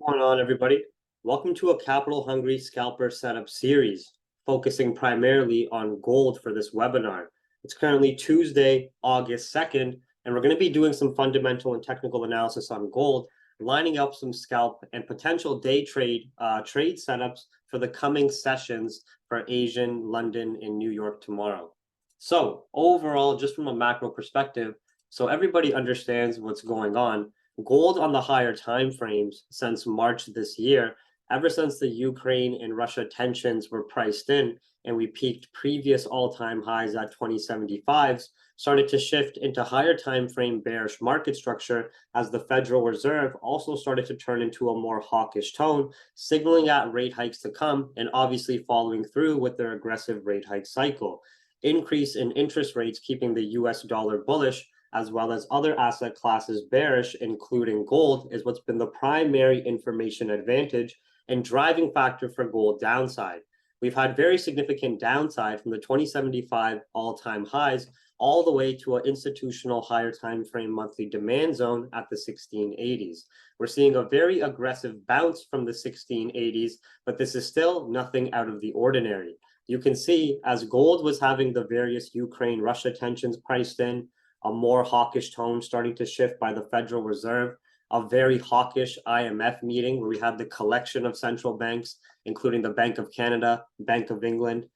Going on, everybody? Welcome to a capital hungry scalper setup series, focusing primarily on gold for this webinar. It's currently Tuesday, August 2nd, and we're going to be doing some fundamental and technical analysis on gold, lining up some scalp and potential day trade setups for the coming sessions for Asian, London, and New York tomorrow. So overall, just from a macro perspective, so everybody understands what's going on. Gold on the higher time frames since March this year, ever since the Ukraine and Russia tensions were priced in and we peaked previous all-time highs at 2075s, started to shift into higher time frame bearish market structure as the Federal Reserve also started to turn into a more hawkish tone, signaling at rate hikes to come and obviously following through with their aggressive rate hike cycle. Increase in interest rates keeping the US dollar bullish, as well as other asset classes bearish, including gold, is what's been the primary information advantage and driving factor for gold downside. We've had very significant downside from the 2075 all-time highs all the way to an institutional higher time frame monthly demand zone at the 1680s. We're seeing a very aggressive bounce from the 1680s, but this is still nothing out of the ordinary. You can see as gold was having the various Ukraine-Russia tensions priced in, a more hawkish tone starting to shift by the Federal Reserve, a very hawkish IMF meeting where we had the collection of central banks, including the Bank of Canada, Bank of England,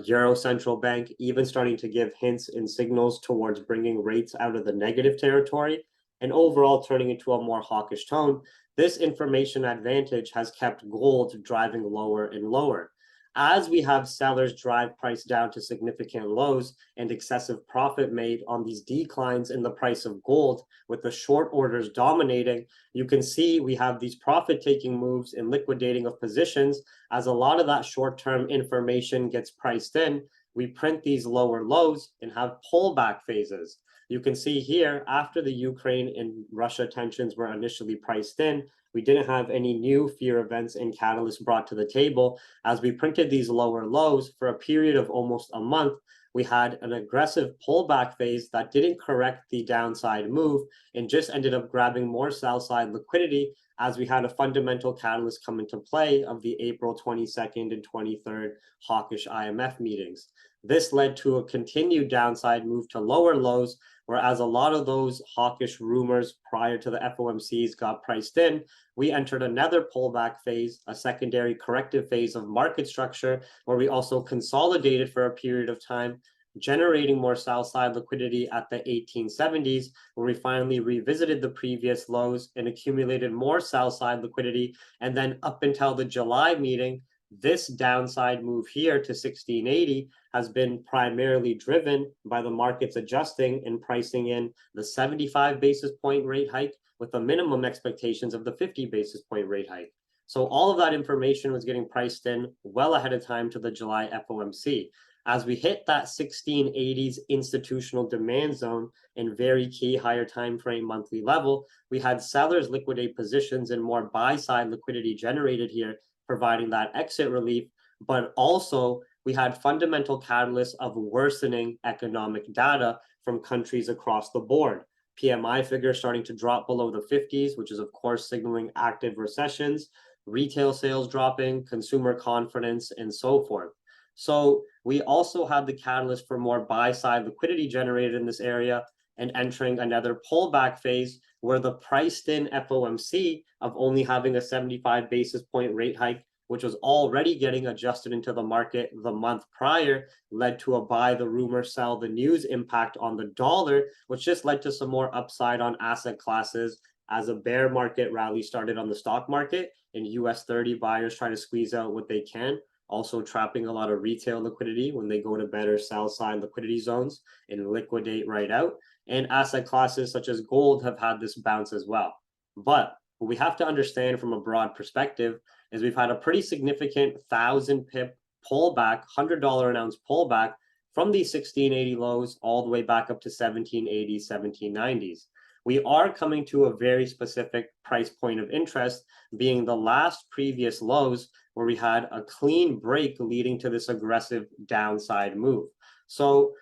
Euro Central Bank, even starting to give hints and signals towards bringing rates out of the negative territory, and overall turning into a more hawkish tone. This information advantage has kept gold driving lower and lower. As we have sellers drive price down to significant lows and excessive profit made on these declines in the price of gold, with the short orders dominating, you can see we have these profit-taking moves and liquidating of positions. As a lot of that short-term information gets priced in, we print these lower lows and have pullback phases. You can see here, after the Ukraine and Russia tensions were initially priced in, we didn't have any new fear events and catalysts brought to the table. As we printed these lower lows for a period of almost a month, we had an aggressive pullback phase that didn't correct the downside move and just ended up grabbing more sell side liquidity as we had a fundamental catalyst come into play of the April 22nd and 23rd hawkish IMF meetings. This led to a continued downside move to lower lows, whereas a lot of those hawkish rumors prior to the FOMCs got priced in, we entered another pullback phase, a secondary corrective phase of market structure, where we also consolidated for a period of time, generating more sell side liquidity at the 1870s, where we finally revisited the previous lows and accumulated more sell side liquidity. And then up until the July meeting, this downside move here to 1680 has been primarily driven by the markets adjusting and pricing in the 75 basis point rate hike with the minimum expectations of the 50 basis point rate hike. So all of that information was getting priced in well ahead of time to the July FOMC. As we hit that 1680s institutional demand zone and very key higher time frame monthly level, we had sellers liquidate positions and more buy side liquidity generated here, providing that exit relief. But also we had fundamental catalysts of worsening economic data from countries across the board. PMI figures starting to drop below the 50s, which is of course signaling active recessions, retail sales dropping, consumer confidence, and so forth. So we also had the catalyst for more buy-side liquidity generated in this area and entering another pullback phase where the priced-in FOMC of only having a 75 basis point rate hike, which was already getting adjusted into the market the month prior, led to a buy the rumor, sell the news impact on the dollar, which just led to some more upside on asset classes as a bear market rally started on the stock market and US 30 buyers try to squeeze out what they can, also trapping a lot of retail liquidity when they go to better sell side liquidity zones and liquidate right out. And asset classes such as gold have had this bounce as well. But what we have to understand from a broad perspective is we've had a pretty significant 1,000 pip pullback, $100 an ounce pullback from these 1680 lows all the way back up to 1780s, 1790s. We are coming to a very specific price point of interest, being the last previous lows where we had a clean break leading to this aggressive downside move. So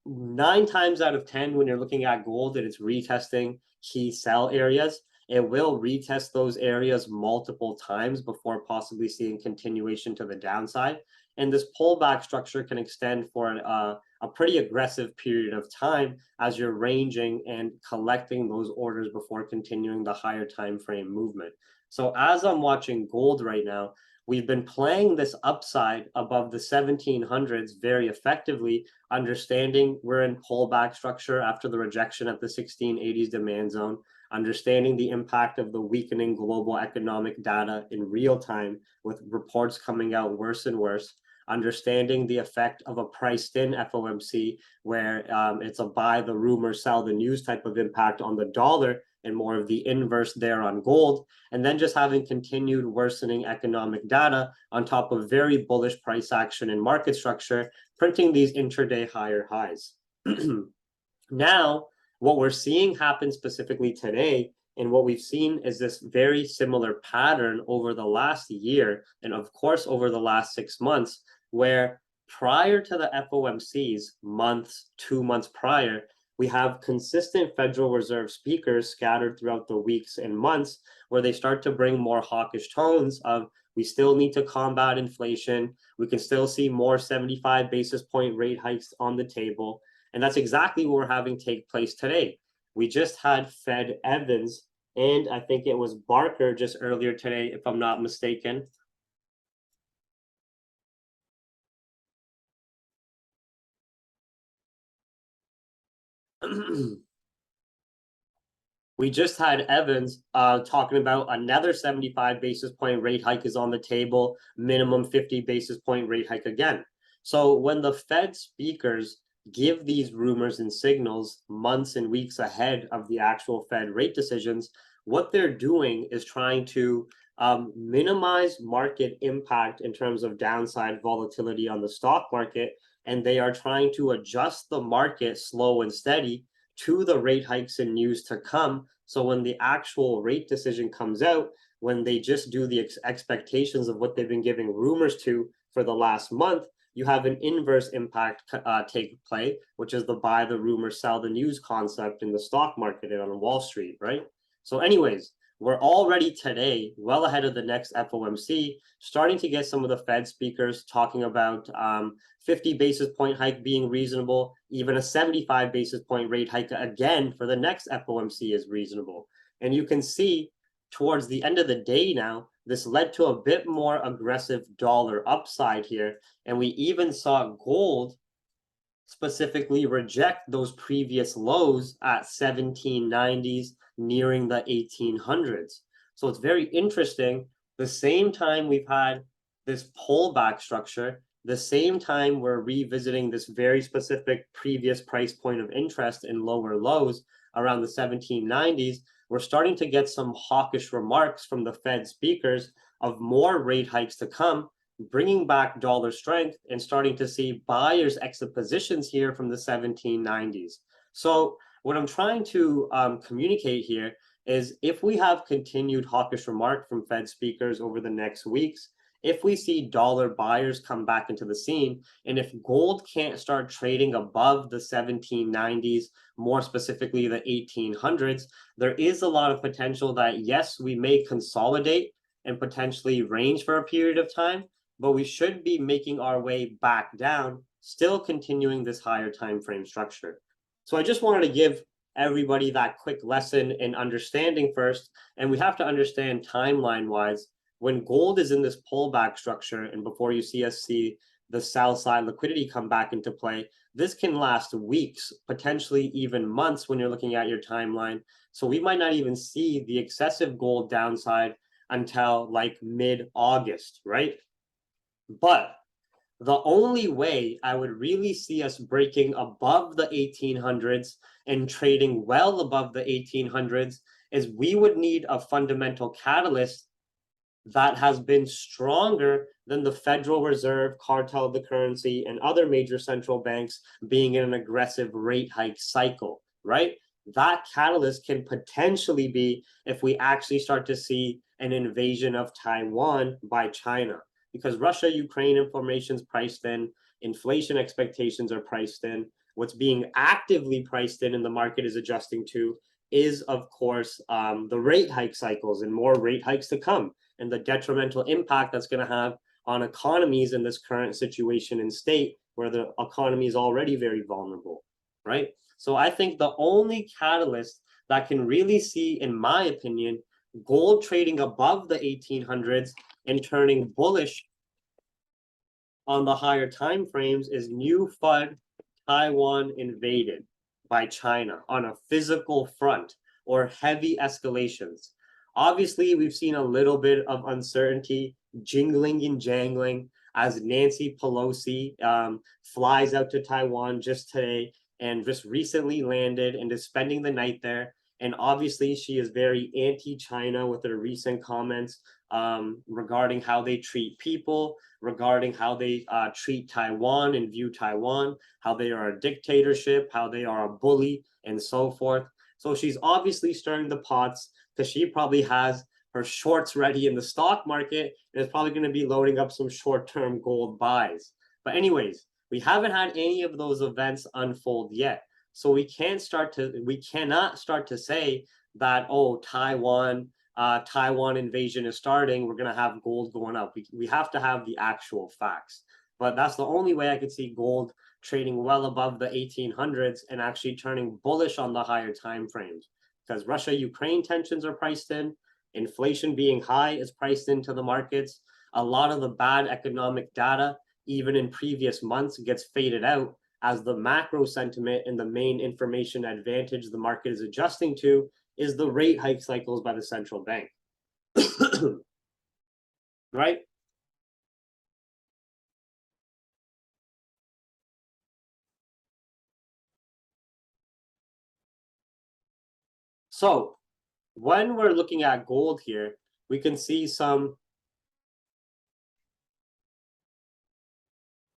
9 times out of 10, when you're looking at gold and it's retesting key sell areas, it will retest those areas multiple times before possibly seeing continuation to the downside. And this pullback structure can extend for a pretty aggressive period of time as you're ranging and collecting those orders before continuing the higher time frame movement. So as I'm watching gold right now, we've been playing this upside above the 1700s very effectively, understanding we're in pullback structure after the rejection at the 1680s demand zone, understanding the impact of the weakening global economic data in real time with reports coming out worse and worse, understanding the effect of a priced in FOMC where it's a buy the rumor, sell the news type of impact on the dollar and more of the inverse there on gold, and then just having continued worsening economic data on top of very bullish price action and market structure, printing these intraday higher highs. Now, what we're seeing happen specifically today, and what we've seen is this very similar pattern over the last year, and of course over the last 6 months, where prior to the FOMCs, months, 2 months prior, we have consistent Federal Reserve speakers scattered throughout the weeks and months where they start to bring more hawkish tones of we still need to combat inflation. We can still see more 75 basis point rate hikes on the table. And that's exactly what we're having take place today. We just had Fed Evans, and I think it was Barker just earlier today, if I'm not mistaken. We just had Evans talking about another 75 basis point rate hike is on the table, minimum 50 basis point rate hike again. So when the Fed speakers give these rumors and signals months and weeks ahead of the actual Fed rate decisions, what they're doing is trying to minimize market impact in terms of downside volatility on the stock market, and they are trying to adjust the market slow and steady to the rate hikes and news to come. So when the actual rate decision comes out, when they just do the expectations of what they've been giving rumors to for the last month, you have an inverse impact take play, which is the buy the rumor, sell the news concept in the stock market and on Wall Street, right? So anyways, we're already today well ahead of the next FOMC, starting to get some of the Fed speakers talking about 50 basis point hike being reasonable, even a 75 basis point rate hike again for the next FOMC is reasonable. And you can see towards the end of the day now, this led to a bit more aggressive dollar upside here. And we even saw gold specifically reject those previous lows at 1790s, nearing the 1800s. So it's very interesting. The same time we've had this pullback structure, the same time we're revisiting this very specific previous price point of interest in lower lows around the 1790s, we're starting to get some hawkish remarks from the Fed speakers of more rate hikes to come, bringing back dollar strength and starting to see buyers exit positions here from the 1790s. So what I'm trying to communicate here is if we have continued hawkish remark from Fed speakers over the next weeks, if we see dollar buyers come back into the scene, and if gold can't start trading above the 1790s, more specifically the 1800s, there is a lot of potential that, yes, we may consolidate and potentially range for a period of time, but we should be making our way back down, still continuing this higher time frame structure. So I just wanted to give everybody that quick lesson in understanding first, and we have to understand timeline-wise, when gold is in this pullback structure and before you see the sell side liquidity come back into play, this can last weeks, potentially even months when you're looking at your timeline. So we might not even see the excessive gold downside until like mid-August, right? But the only way I would really see us breaking above the 1800s and trading well above the 1800s is we would need a fundamental catalyst that has been stronger than the Federal Reserve, cartel of the currency, and other major central banks being in an aggressive rate hike cycle, right? That catalyst can potentially be if we actually start to see an invasion of Taiwan by China, because Russia-Ukraine information is priced in, inflation expectations are priced in, what's being actively priced in the market is adjusting to is, of course, the rate hike cycles and more rate hikes to come, and the detrimental impact that's going to have on economies in this current situation and state where the economy is already very vulnerable, right? So I think the only catalyst that can really see, in my opinion, gold trading above the 1800s and turning bullish on the higher time frames is new FUD Taiwan invaded by China on a physical front or heavy escalations. Obviously, we've seen a little bit of uncertainty, jingling and jangling, as Nancy Pelosi flies out to Taiwan just today and just recently landed and is spending the night there. And obviously, she is very anti-China with her recent comments regarding how they treat people, regarding how they treat Taiwan and view Taiwan, how they are a dictatorship, how they are a bully, and so forth. So she's obviously stirring the pots because she probably has her shorts ready in the stock market and is probably going to be loading up some short-term gold buys. But anyways, we haven't had any of those events unfold yet. So we cannot start to say that, oh, Taiwan invasion is starting, we're going to have gold going up. We have to have the actual facts. But that's the only way I could see gold trading well above the 1800s and actually turning bullish on the higher time frames, because Russia-Ukraine tensions are priced in, inflation being high is priced into the markets. A lot of the bad economic data, even in previous months, gets faded out as the macro sentiment and the main information advantage the market is adjusting to is the rate hike cycles by the central bank. Right? So when we're looking at gold here, we can see some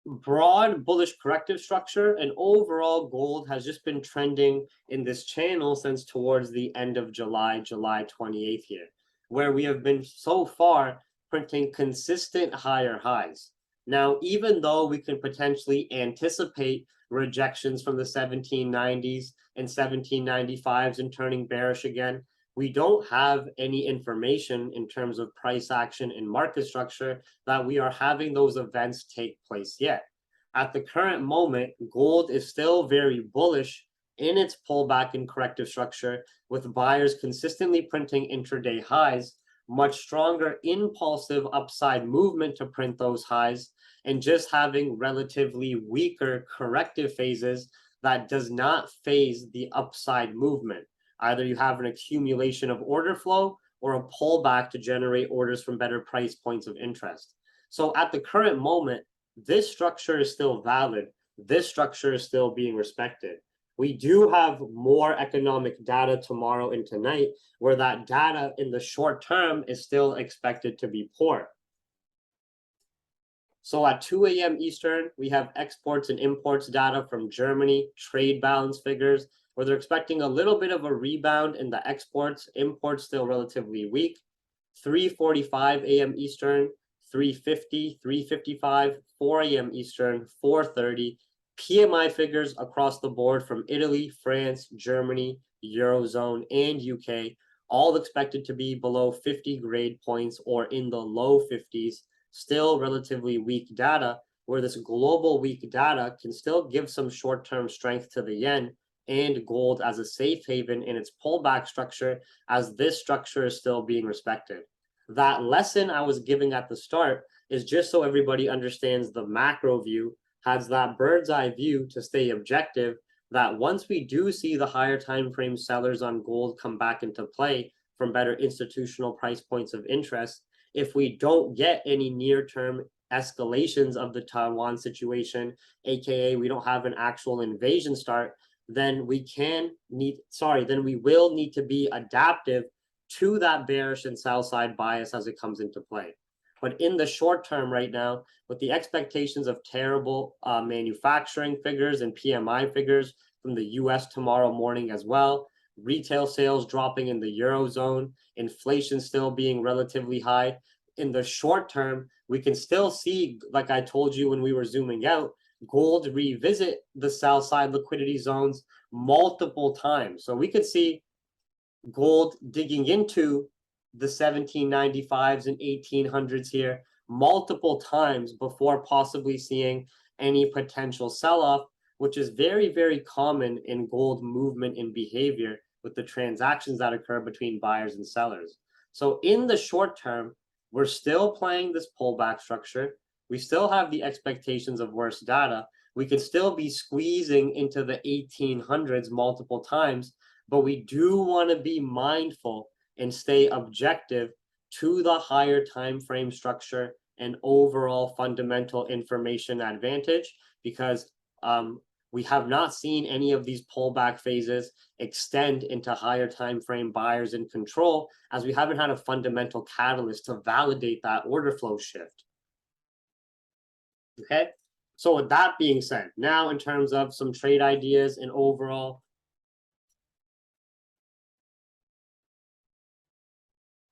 broad bullish corrective structure, and overall gold has just been trending in this channel since towards the end of July 28th here, where we have been so far printing consistent higher highs. Now, even though we can potentially anticipate rejections from the 1790s and 1795s and turning bearish again, we don't have any information in terms of price action and market structure that we are having those events take place yet. At the current moment, gold is still very bullish in its pullback and corrective structure, with buyers consistently printing intraday highs, much stronger impulsive upside movement to print those highs, and just having relatively weaker corrective phases that does not phase the upside movement. Either you have an accumulation of order flow or a pullback to generate orders from better price points of interest. So at the current moment, this structure is still valid. This structure is still being respected. We do have more economic data tomorrow and tonight, where that data in the short term is still expected to be poor. So at 2 a.m. Eastern, we have exports and imports data from Germany, trade balance figures, where they're expecting a little bit of a rebound in the exports, imports still relatively weak. 3:45 a.m. Eastern, 3:50, 3:55, 4 a.m. Eastern, 4:30. PMI figures across the board from Italy, France, Germany, Eurozone, and UK, all expected to be below 50 grade points or in the low 50s, still relatively weak data, where this global weak data can still give some short-term strength to the yen and gold as a safe haven in its pullback structure, as this structure is still being respected. That lesson I was giving at the start is just so everybody understands the macro view, has that bird's eye view to stay objective, that once we do see the higher time frame sellers on gold come back into play from better institutional price points of interest, if we don't get any near-term escalations of the Taiwan situation, aka we don't have an actual invasion start, then we will need to be adaptive to that bearish and sell side bias as it comes into play. But in the short term right now, with the expectations of terrible manufacturing figures and PMI figures from the US tomorrow morning as well, retail sales dropping in the Eurozone, inflation still being relatively high, in the short term, we can still see, like I told you when we were zooming out, gold revisit the sell side liquidity zones multiple times. So we could see gold digging into the 1795s and 1800s here multiple times before possibly seeing any potential sell-off, which is very, very common in gold movement and behavior with the transactions that occur between buyers and sellers. So in the short term, we're still playing this pullback structure. We still have the expectations of worse data. We could still be squeezing into the 1800s multiple times, but we do want to be mindful and stay objective to the higher time frame structure and overall fundamental information advantage, because we have not seen any of these pullback phases extend into higher time frame buyers in control, as we haven't had a fundamental catalyst to validate that order flow shift. Okay, so with that being said, now in terms of some trade ideas and overall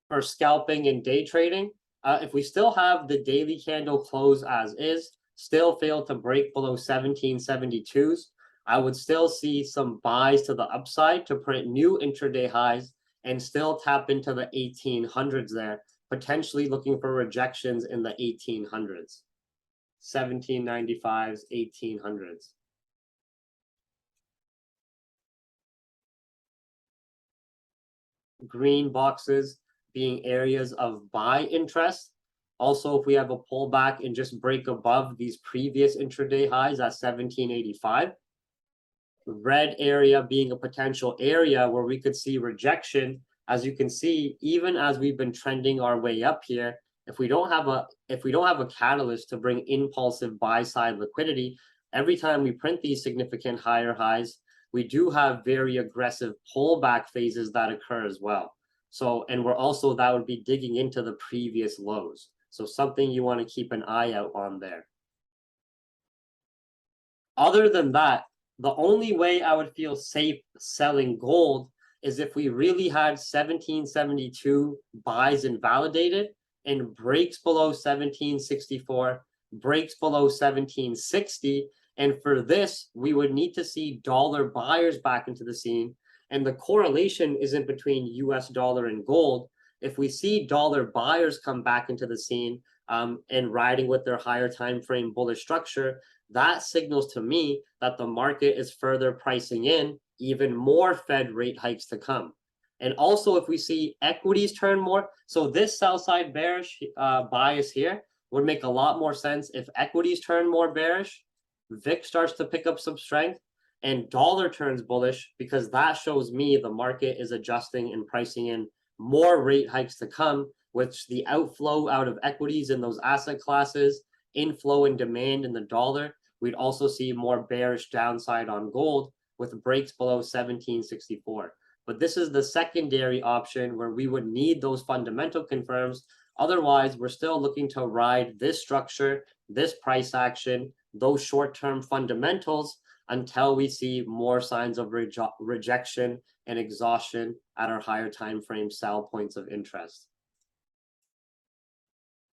for scalping and day trading, if we still have the daily candle close as is, still fail to break below 1772s, I would still see some buys to the upside to print new intraday highs and still tap into the 1800s there, potentially looking for rejections in the 1800s, 1795s, 1800s. Green boxes being areas of buy interest. Also, if we have a pullback and just break above these previous intraday highs at 1785, red area being a potential area where we could see rejection. As you can see, even as we've been trending our way up here, if we don't have a catalyst to bring impulsive buy side liquidity, every time we print these significant higher highs, we do have very aggressive pullback phases that occur as well. So, and we're also, that would be digging into the previous lows. So something you want to keep an eye out on there. Other than that, the only way I would feel safe selling gold is if we really had 1772 buys invalidated and breaks below 1764, breaks below 1760. And for this, we would need to see dollar buyers back into the scene. And the correlation isn't between US dollar and gold. If we see dollar buyers come back into the scene and riding with their higher time frame bullish structure, that signals to me that the market is further pricing in even more Fed rate hikes to come. And also, if we see equities turn more, so this sell side bearish bias here would make a lot more sense if equities turn more bearish, VIX starts to pick up some strength, and dollar turns bullish, because that shows me the market is adjusting and pricing in more rate hikes to come, which the outflow out of equities in those asset classes, inflow and demand in the dollar, we'd also see more bearish downside on gold with breaks below 1764. But this is the secondary option where we would need those fundamental confirms. Otherwise, we're still looking to ride this structure, this price action, those short-term fundamentals until we see more signs of rejection and exhaustion at our higher time frame sell points of interest.